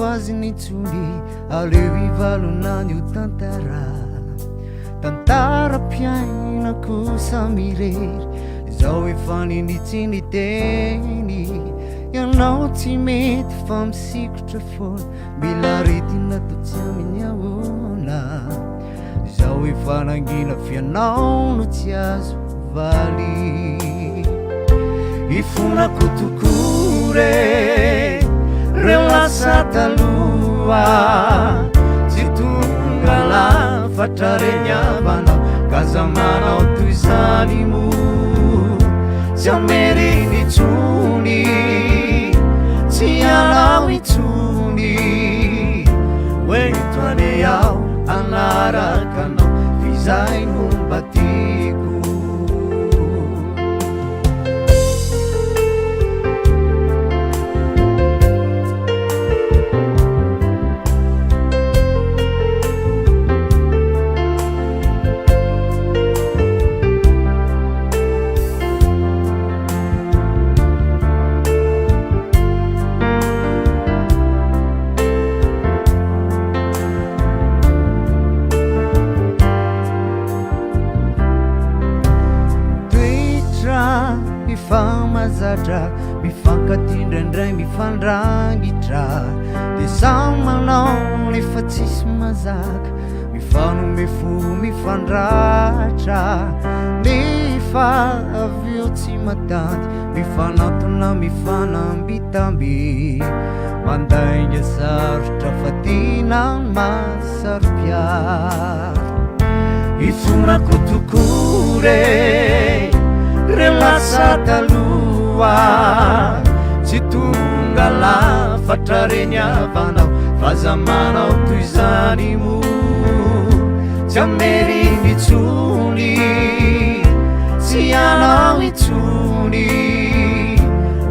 faziny tsony aleo ivalonany io tantara piainako samirery zao efa ninitsiny teny ianao tsy mety fa misikotra foana mila retina to tsy aminy ahoana zao efa nangina fianao no tsy azo valy ifonako tokore reo lasa taloha tsy tonga lafatra reny avanao kazamanao toy izany mo tsy ameriny itsony tsy anao itsony oento ane ao anarakanao fizay momba tiko mifamazatra mifankatindraindray mifandrangitra de samy manao nefa tsisy mazaka mifanome fo mifandratra nefa aveo tsy matanty mifanatona mifanambitamby mandainga sarotra fatina masaropiary ifonako tokore reo lasa taloha tsy tonga lafatra reny avanao fazamanao toy izany mo tsy ameriny itsony tsy anao itsony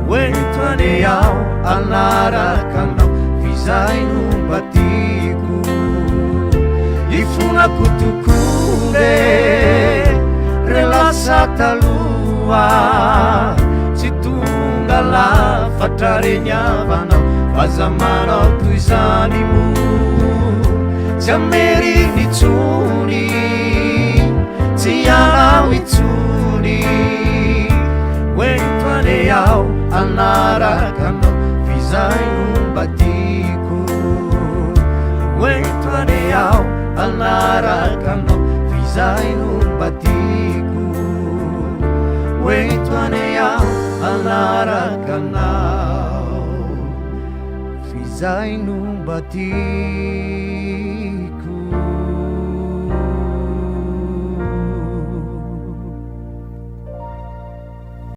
oento ane ao anarakanao fizay nomba tiko ifonako tokore reo lasa taloha tsy tonga lafatra reny avanao fazamanao toy izany mo tsy ameriny itsony tsy anao itsony oento ane ao anarakanao fizay nomba tiko oento ane ao anarakanao fizay nomba tiko oento ane ao anarakanao fizay nomba tiko